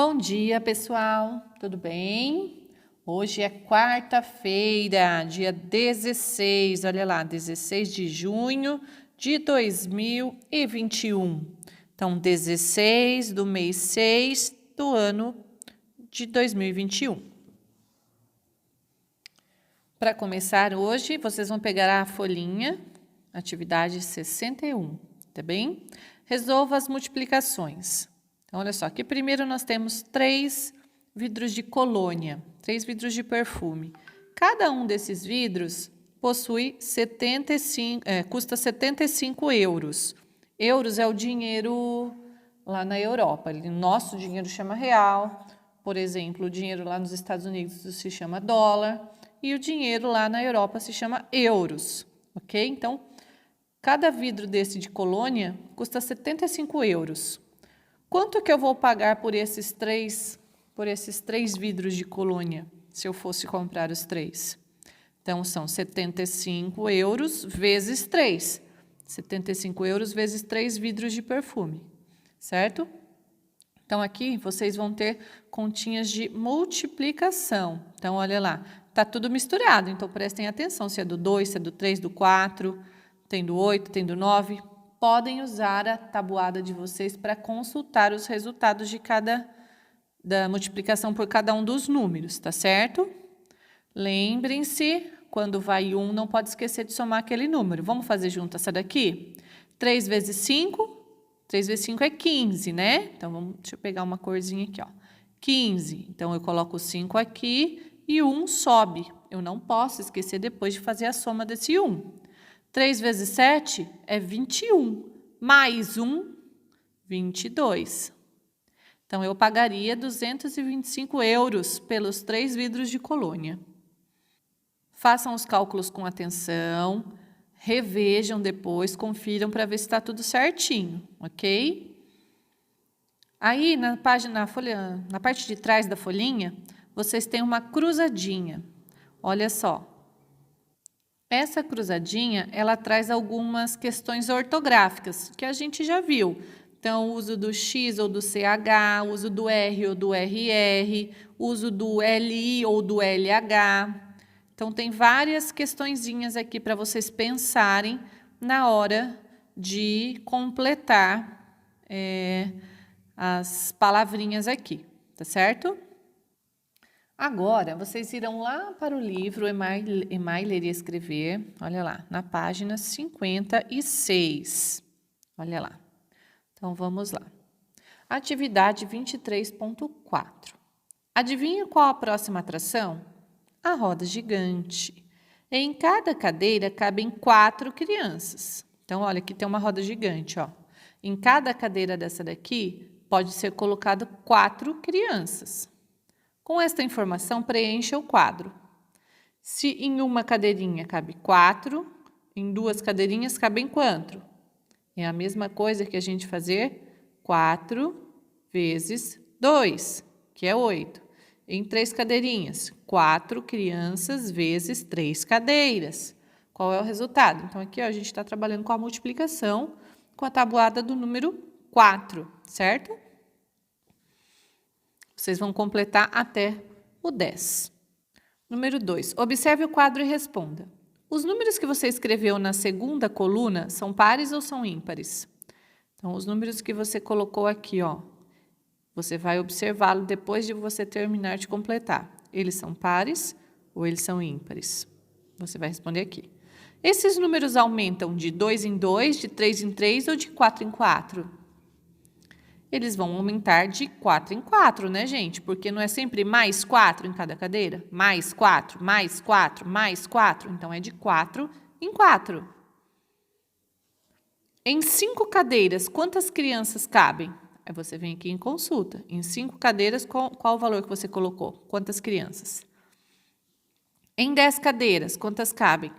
Bom dia, pessoal. Tudo bem? Hoje é quarta-feira, dia 16, olha lá, 16 de junho de 2021. Então, 16 do mês 6 do ano de 2021. Para começar hoje, vocês vão pegar a folhinha, atividade 61, tá bem? Resolva as multiplicações. Então, olha só, aqui primeiro nós temos 3 vidros de colônia, 3 vidros de perfume. Cada um desses vidros possui custa 75 euros. Euros é o dinheiro lá na Europa. Nosso dinheiro chama real. Por exemplo, o dinheiro lá nos Estados Unidos se chama dólar. E o dinheiro lá na Europa se chama euros. Ok? Então, cada vidro desse de colônia custa 75 euros. Quanto que eu vou pagar por esses três vidros de colônia, se eu fosse comprar os 3? Então, são 75 euros vezes 3. 75 euros vezes 3 vidros de perfume, certo? Então, aqui vocês vão ter continhas de multiplicação. Então, olha lá, tá tudo misturado, então prestem atenção se é do 2, se é do 3, do 4, tem do 8, tem do 9. Podem usar a tabuada de vocês para consultar os resultados da multiplicação por cada um dos números, tá certo? Lembrem-se, quando vai 1, não pode esquecer de somar aquele número. Vamos fazer junto essa daqui? 3 vezes 5, 3 vezes 5 é 15, né? Então, deixa eu pegar uma corzinha aqui, ó. 15, então eu coloco o 5 aqui e o 1 sobe. Eu não posso esquecer depois de fazer a soma desse 1. 3 vezes 7 é 21, mais 1, 22. Então, eu pagaria 225 euros pelos 3 vidros de colônia. Façam os cálculos com atenção, revejam depois, confiram para ver se está tudo certinho, ok? Aí, na parte de trás da folhinha, vocês têm uma cruzadinha. Olha só. Essa cruzadinha, ela traz algumas questões ortográficas, que a gente já viu. Então, uso do X ou do CH, uso do R ou do RR, uso do LI ou do LH. Então, tem várias questõezinhas aqui para vocês pensarem na hora de completar as palavrinhas aqui, tá certo? Agora, vocês irão lá para o livro Emai Ler e Escrever, olha lá, na página 56. Olha lá. Então, vamos lá. Atividade 23.4. Adivinha qual a próxima atração? A roda gigante. Em cada cadeira cabem 4 crianças. Então, olha, aqui tem uma roda gigante, ó. Em cada cadeira dessa daqui, pode ser colocado 4 crianças. Com esta informação, preencha o quadro. Se em uma cadeirinha cabe 4, em 2 cadeirinhas cabem quanto? É a mesma coisa que a gente fazer 4 vezes 2, que é 8. Em 3 cadeirinhas, 4 crianças vezes 3 cadeiras. Qual é o resultado? Então, aqui ó, a gente está trabalhando com a multiplicação com a tabuada do número 4, certo? Vocês vão completar até o 10. Número 2. Observe o quadro e responda. Os números que você escreveu na segunda coluna são pares ou são ímpares? Então, os números que você colocou aqui, ó, você vai observá-lo depois de você terminar de completar. Eles são pares ou eles são ímpares? Você vai responder aqui. Esses números aumentam de 2 em 2, de 3 em 3 ou de 4 em 4? Eles vão aumentar de 4 em 4, né, gente? Porque não é sempre mais 4 em cada cadeira? Mais 4, mais 4, mais 4. Então, é de 4 em 4. Em 5 cadeiras, quantas crianças cabem? Aí você vem aqui em consulta. Em 5 cadeiras, qual o valor que você colocou? Quantas crianças? Em 10 cadeiras, quantas cabem?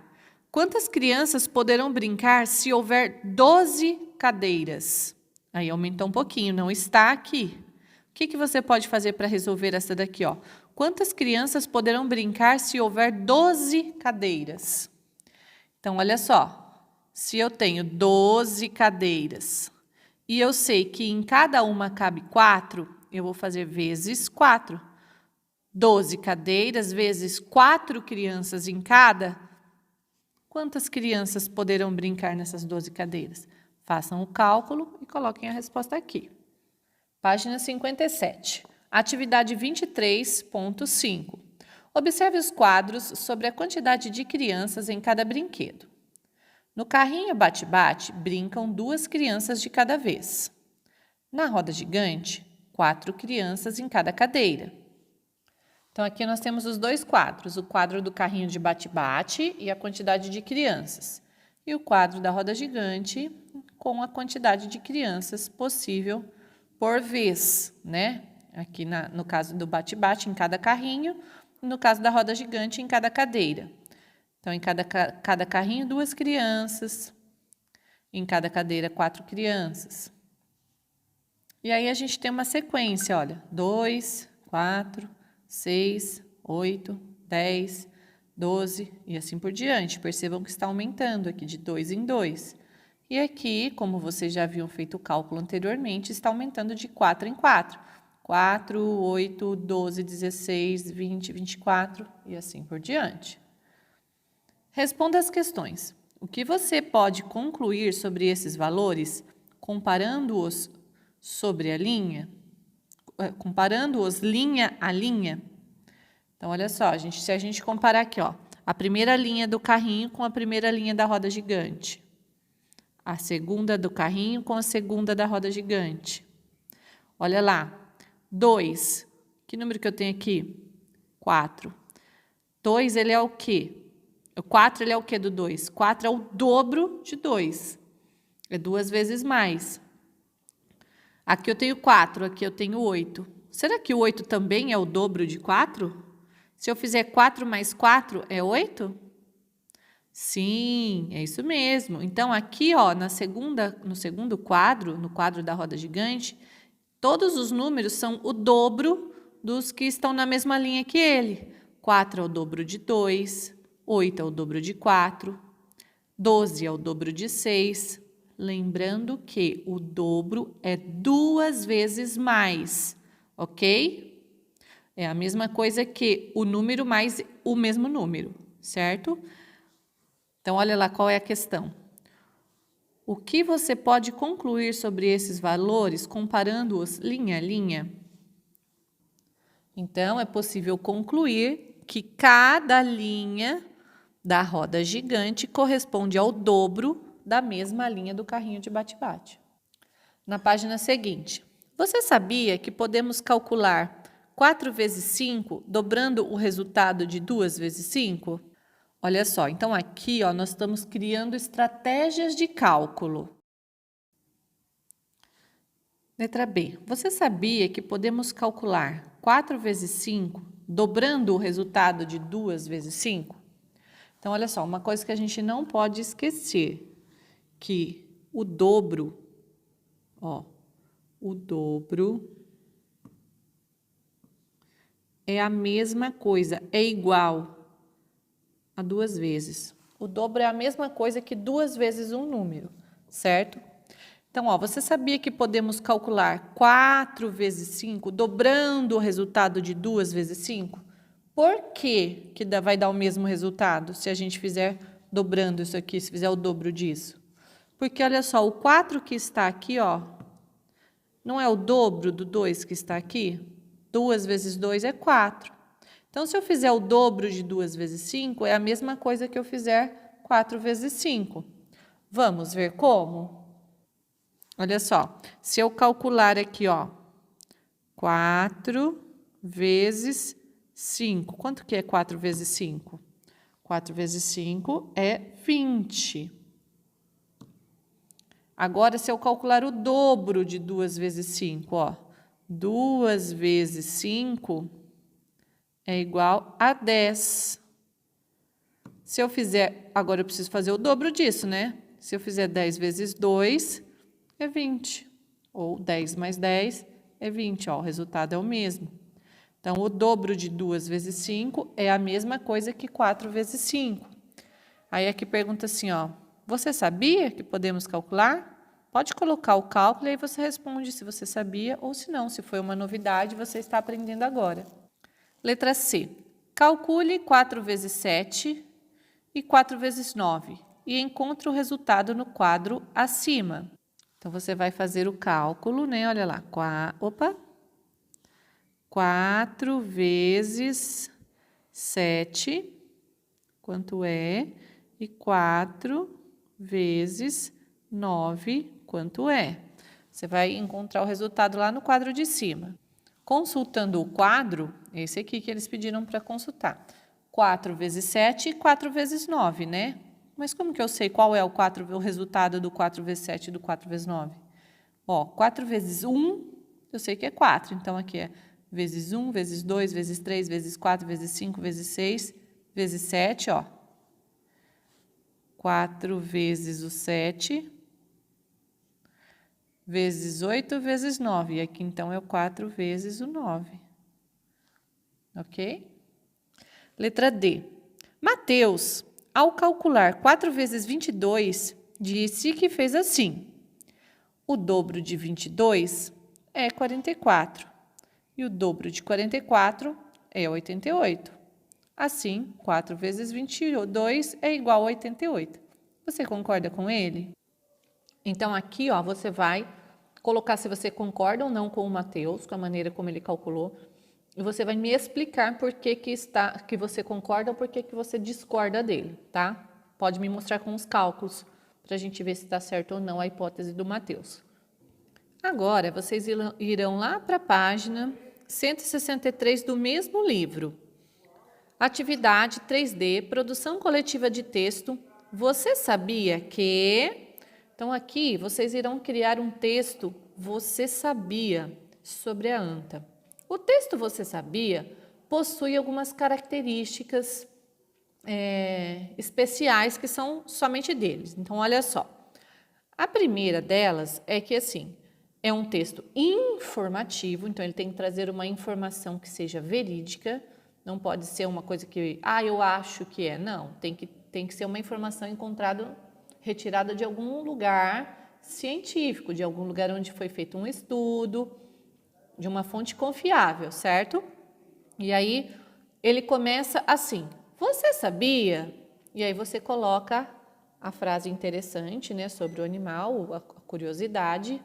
Quantas crianças poderão brincar se houver 12 cadeiras? Aí aumentou um pouquinho, não está aqui. O que você pode fazer para resolver essa daqui, ó? Quantas crianças poderão brincar se houver 12 cadeiras? Então, olha só. Se eu tenho 12 cadeiras e eu sei que em cada uma cabe 4, eu vou fazer vezes 4. 12 cadeiras vezes 4 crianças em cada. Quantas crianças poderão brincar nessas 12 cadeiras? Façam o cálculo e coloquem a resposta aqui. Página 57. Atividade 23.5. Observe os quadros sobre a quantidade de crianças em cada brinquedo. No carrinho bate-bate, brincam 2 crianças de cada vez. Na roda gigante, 4 crianças em cada cadeira. Então, aqui nós temos os 2 quadros, o quadro do carrinho de bate-bate e a quantidade de crianças, e o quadro da roda gigante com a quantidade de crianças possível por vez, né? Aqui no caso do bate-bate, em cada carrinho, e no caso da roda gigante, em cada cadeira. Então, em cada carrinho, 2 crianças, em cada cadeira, 4 crianças. E aí, a gente tem uma sequência, olha, 2, 4... 6, 8, 10, 12 e assim por diante. Percebam que está aumentando aqui de 2 em 2. E aqui, como vocês já haviam feito o cálculo anteriormente, está aumentando de 4 em 4. 4, 8, 12, 16, 20, 24 e assim por diante. Responda as questões. O que você pode concluir sobre esses valores, comparando-os sobre a linha? Comparando-os linha a linha. Então, olha só, se a gente comparar aqui, ó, a primeira linha do carrinho com a primeira linha da roda gigante. A segunda do carrinho com a segunda da roda gigante. Olha lá, 2. Que número que eu tenho aqui? 4. 2, ele é o quê? O 4, ele é o quê do 2? 4 é o dobro de 2. É 2 vezes mais. Aqui eu tenho 4, aqui eu tenho 8. Será que o 8 também é o dobro de 4? Se eu fizer 4 mais 4, é 8? Sim, é isso mesmo. Então, aqui, ó, no segundo quadro, no quadro da roda gigante, todos os números são o dobro dos que estão na mesma linha que ele. 4 é o dobro de 2, 8 é o dobro de 4, 12 é o dobro de 6. Lembrando que o dobro é 2 vezes mais, ok? É a mesma coisa que o número mais o mesmo número, certo? Então, olha lá qual é a questão. O que você pode concluir sobre esses valores comparando-os linha a linha? Então, é possível concluir que cada linha da roda gigante corresponde ao dobro da mesma linha do carrinho de bate-bate. Na página seguinte, você sabia que podemos calcular 4 vezes 5 dobrando o resultado de 2 vezes 5? Olha só, então aqui, ó, nós estamos criando estratégias de cálculo. Letra B. Você sabia que podemos calcular 4 vezes 5 dobrando o resultado de 2 vezes 5? Então, olha só, uma coisa que a gente não pode esquecer, que o dobro, ó, o dobro é a mesma coisa, é igual a 2 vezes. O dobro é a mesma coisa que 2 vezes um número, certo? Então, ó, você sabia que podemos calcular 4 vezes 5 dobrando o resultado de 2 vezes 5? Por que vai dar o mesmo resultado se a gente fizer dobrando isso aqui, se fizer o dobro disso? Porque, olha só, o 4 que está aqui, ó, não é o dobro do 2 que está aqui? 2 vezes 2 é 4. Então, se eu fizer o dobro de 2 vezes 5, é a mesma coisa que eu fizer 4 vezes 5. Vamos ver como? Olha só, se eu calcular aqui, ó, 4 vezes 5. Quanto que é 4 vezes 5? 4 vezes 5 é 20. Agora, se eu calcular o dobro de 2 vezes 5, ó, 2 vezes 5 é igual a 10. Se eu fizer, agora eu preciso fazer o dobro disso, né? Se eu fizer 10 vezes 2, é 20. Ou 10 mais 10 é 20, ó, o resultado é o mesmo. Então, o dobro de 2 vezes 5 é a mesma coisa que 4 vezes 5. Aí aqui pergunta assim, ó, você sabia que podemos calcular? Pode colocar o cálculo e aí você responde se você sabia ou se não, se foi uma novidade, você está aprendendo agora. Letra C. Calcule 4 vezes 7 e 4 vezes 9 e encontre o resultado no quadro acima. Então, você vai fazer o cálculo, né? Olha lá. 4 vezes 7, quanto é? E 4 vezes 9, quanto é? Você vai encontrar o resultado lá no quadro de cima. Consultando o quadro, esse aqui que eles pediram para consultar. 4 vezes 7 e 4 vezes 9, né? Mas como que eu sei qual é o resultado do 4 vezes 7 e do 4 vezes 9? Ó, 4 vezes 1, eu sei que é 4. Então, aqui é vezes 1, vezes 2, vezes 3, vezes 4, vezes 5, vezes 6, vezes 7, ó. 4 vezes o 7, vezes 8, vezes 9. E aqui, então, é o 4 vezes o 9. Ok? Letra D. Mateus, ao calcular 4 vezes 22, disse que fez assim. O dobro de 22 é 44. E o dobro de 44 é 88. Assim, 4 vezes 22 é igual a 88. Você concorda com ele? Então, aqui, ó, você vai colocar se você concorda ou não com o Mateus, com a maneira como ele calculou. E você vai me explicar por que você concorda ou por que você discorda dele, tá? Pode me mostrar com os cálculos, para a gente ver se está certo ou não a hipótese do Mateus. Agora, vocês irão lá para a página 163 do mesmo livro. Atividade 3D, produção coletiva de texto. Você sabia que... Então, aqui, vocês irão criar um texto Você sabia sobre a anta. O texto Você sabia possui algumas características especiais que são somente deles. Então, olha só. A primeira delas é que, assim, é um texto informativo, então ele tem que trazer uma informação que seja verídica, não pode ser uma coisa que, eu acho que é, não, tem que ser uma informação retirada de algum lugar científico, de algum lugar onde foi feito um estudo, de uma fonte confiável, certo? E aí ele começa assim, você sabia? E aí você coloca a frase interessante, né, sobre o animal, a curiosidade,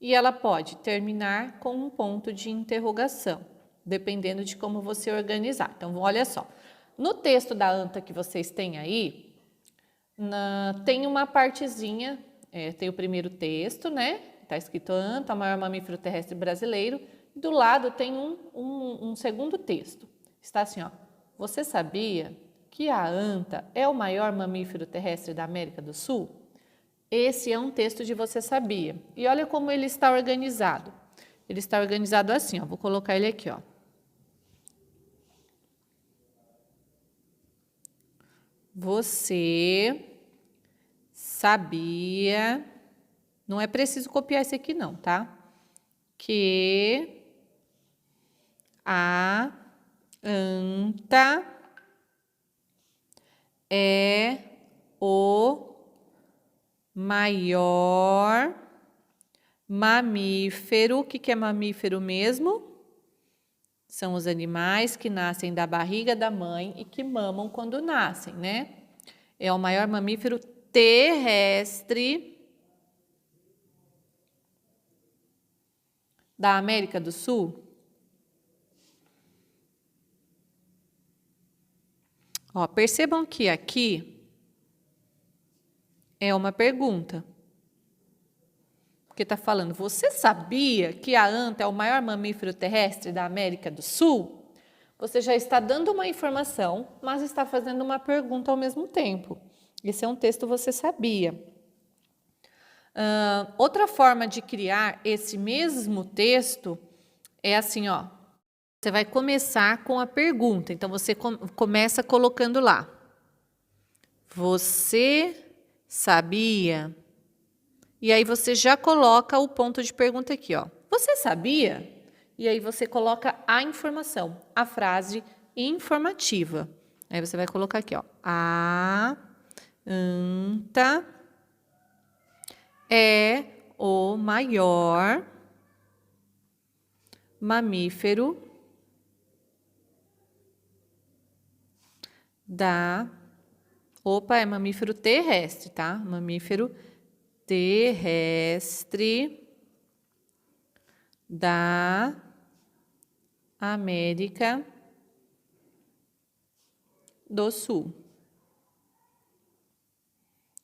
e ela pode terminar com um ponto de interrogação, dependendo de como você organizar. Então, olha só, no texto da anta que vocês têm aí, tem uma partezinha, tem o primeiro texto, né, está escrito anta, o maior mamífero terrestre brasileiro, do lado tem um segundo texto, está assim, ó, você sabia que a anta é o maior mamífero terrestre da América do Sul? Esse é um texto de Você Sabia. E olha como ele está organizado. Ele está organizado assim, ó. Vou colocar ele aqui, ó. Você sabia... Não é preciso copiar esse aqui não, tá? Que a anta é o maior mamífero. O que é mamífero mesmo? São os animais que nascem da barriga da mãe e que mamam quando nascem, né? É o maior mamífero terrestre da América do Sul. Ó, percebam que aqui é uma pergunta. Porque está falando, você sabia que a anta é o maior mamífero terrestre da América do Sul? Você já está dando uma informação, mas está fazendo uma pergunta ao mesmo tempo. Esse é um texto Você Sabia. Outra forma de criar esse mesmo texto é assim, ó. Você vai começar com a pergunta. Então, você começa colocando lá. Você sabia? E aí você já coloca o ponto de pergunta aqui, ó. Você sabia? E aí você coloca a informação, a frase informativa. Aí você vai colocar aqui, ó. A anta é o maior mamífero é mamífero terrestre, tá? Mamífero terrestre da América do Sul.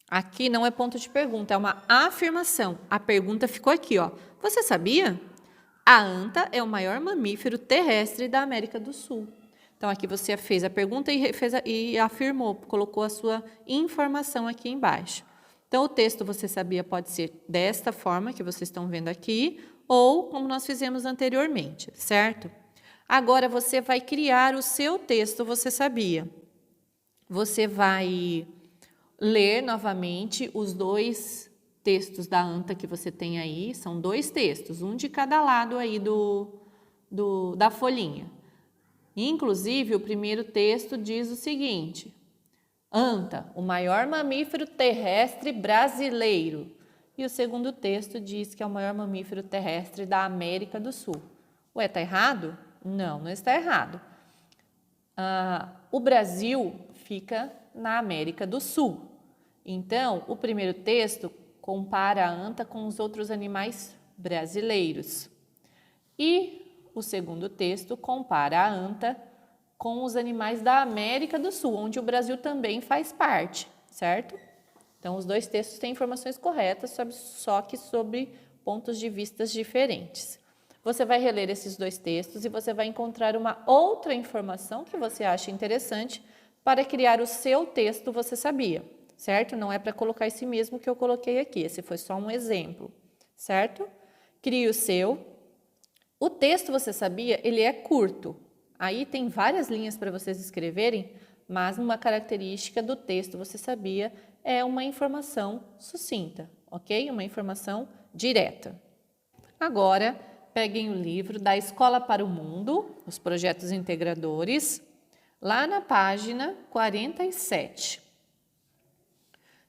Aqui não é ponto de pergunta, é uma afirmação. A pergunta ficou aqui, ó. Você sabia? A anta é o maior mamífero terrestre da América do Sul. Então, aqui você fez a pergunta e afirmou, colocou a sua informação aqui embaixo. Então, o texto você sabia pode ser desta forma que vocês estão vendo aqui, ou como nós fizemos anteriormente, certo? Agora, você vai criar o seu texto, você sabia. Você vai ler novamente os 2 textos da anta que você tem aí, são 2 textos, um de cada lado aí da folhinha. Inclusive, o primeiro texto diz o seguinte: anta, o maior mamífero terrestre brasileiro. E o segundo texto diz que é o maior mamífero terrestre da América do Sul. Ué, tá errado? Não, não está errado. O Brasil fica na América do Sul. Então, o primeiro texto compara a anta com os outros animais brasileiros. E o segundo texto compara a anta com os animais da América do Sul, onde o Brasil também faz parte, certo? Então, os 2 textos têm informações corretas, só que sobre pontos de vista diferentes. Você vai reler esses 2 textos e você vai encontrar uma outra informação que você acha interessante para criar o seu texto, você sabia, certo? Não é para colocar esse mesmo que eu coloquei aqui, esse foi só um exemplo, certo? Crie o seu. O texto, você sabia, ele é curto. Aí tem várias linhas para vocês escreverem, mas uma característica do texto, você sabia, é uma informação sucinta, ok? Uma informação direta. Agora, peguem o livro da Escola para o Mundo, os projetos integradores, lá na página 47.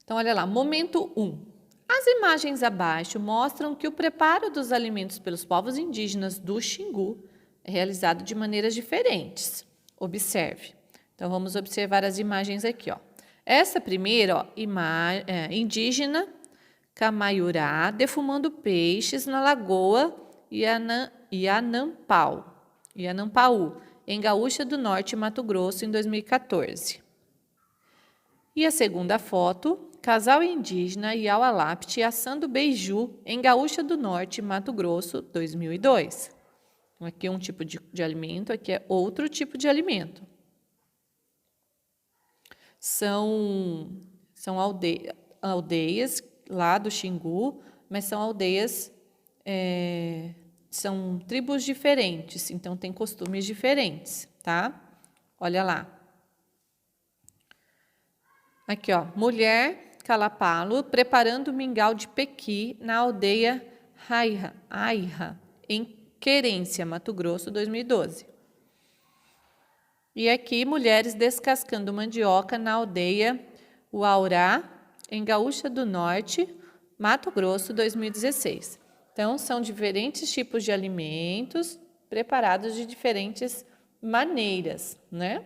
Então, olha lá, momento 1. As imagens abaixo mostram que o preparo dos alimentos pelos povos indígenas do Xingu é realizado de maneiras diferentes. Observe. Então, vamos observar as imagens aqui, ó. Essa primeira, ó, indígena Camaiurá defumando peixes na lagoa Ianampaú, em Gaúcha do Norte, Mato Grosso, em 2014. E a segunda foto, casal indígena Iaualapti assando beiju em Gaúcha do Norte, Mato Grosso, 2002. Então, aqui é um tipo de alimento, aqui é outro tipo de alimento. São aldeias lá do Xingu, mas são aldeias, são tribos diferentes, então tem costumes diferentes, tá? Olha lá. Aqui, ó, mulher Calapalo preparando mingau de pequi na aldeia Aiha, em Querência, Mato Grosso, 2012. E aqui, mulheres descascando mandioca na aldeia Uaurá, em Gaúcha do Norte, Mato Grosso, 2016. Então, são diferentes tipos de alimentos preparados de diferentes maneiras, né?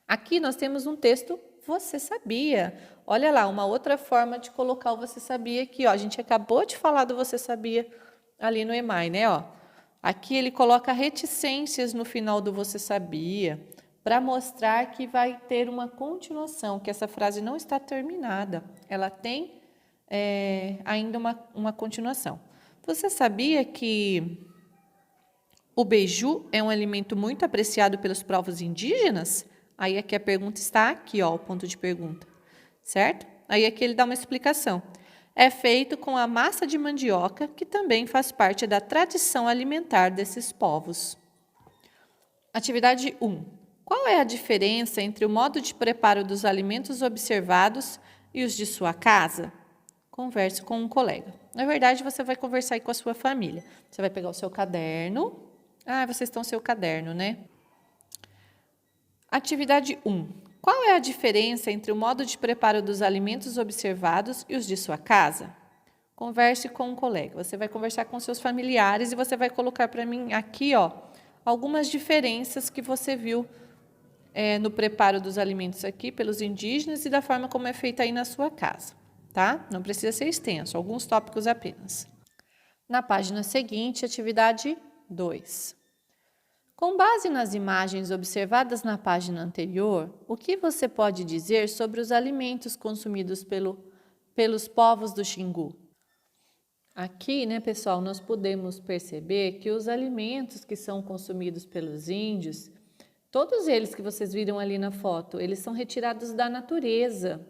Aqui nós temos um texto Você Sabia. Olha lá, uma outra forma de colocar o Você Sabia aqui, ó. A gente acabou de falar do Você Sabia ali no EMAI, né, ó. Aqui ele coloca reticências no final do Você Sabia, para mostrar que vai ter uma continuação, que essa frase não está terminada, ela tem ainda uma continuação. Você sabia que o beiju é um alimento muito apreciado pelos povos indígenas? Aí aqui a pergunta está aqui, ó, o ponto de pergunta, certo? Aí aqui ele dá uma explicação. É feito com a massa de mandioca, que também faz parte da tradição alimentar desses povos. Atividade 1. Qual é a diferença entre o modo de preparo dos alimentos observados e os de sua casa? Converse com um colega. Na verdade, você vai conversar aí com a sua família. Você vai pegar o seu caderno. Ah, vocês estão no seu caderno, né? Atividade 1. Qual é a diferença entre o modo de preparo dos alimentos observados e os de sua casa? Converse com um colega. Você vai conversar com seus familiares e você vai colocar para mim aqui, ó, algumas diferenças que você viu no preparo dos alimentos aqui pelos indígenas e da forma como é feita aí na sua casa, tá? Não precisa ser extenso, alguns tópicos apenas. Na página seguinte, atividade 2. Com base nas imagens observadas na página anterior, o que você pode dizer sobre os alimentos consumidos pelos povos do Xingu? Aqui, né, pessoal, nós podemos perceber que os alimentos que são consumidos pelos índios, todos eles que vocês viram ali na foto, eles são retirados da natureza,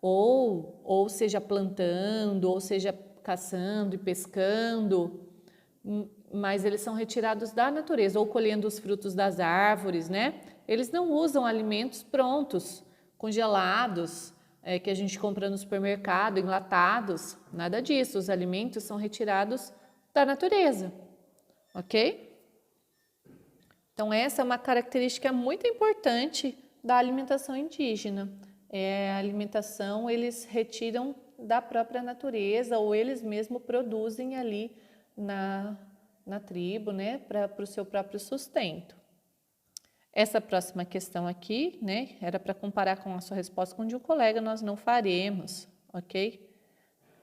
ou seja plantando, ou seja caçando e pescando, mas eles são retirados da natureza, ou colhendo os frutos das árvores, né? Eles não usam alimentos prontos, congelados, que a gente compra no supermercado, enlatados, nada disso. Os alimentos são retirados da natureza, ok? Então, essa é uma característica muito importante da alimentação indígena. A alimentação eles retiram da própria natureza ou eles mesmos produzem ali na tribo, né, para o seu próprio sustento. Essa próxima questão aqui, né, era para comparar com a sua resposta com de um colega, nós não faremos, ok?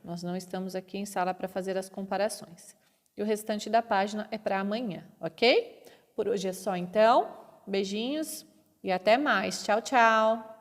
Nós não estamos aqui em sala para fazer as comparações. E o restante da página é para amanhã, ok? Por hoje é só então. Beijinhos e até mais. Tchau, tchau!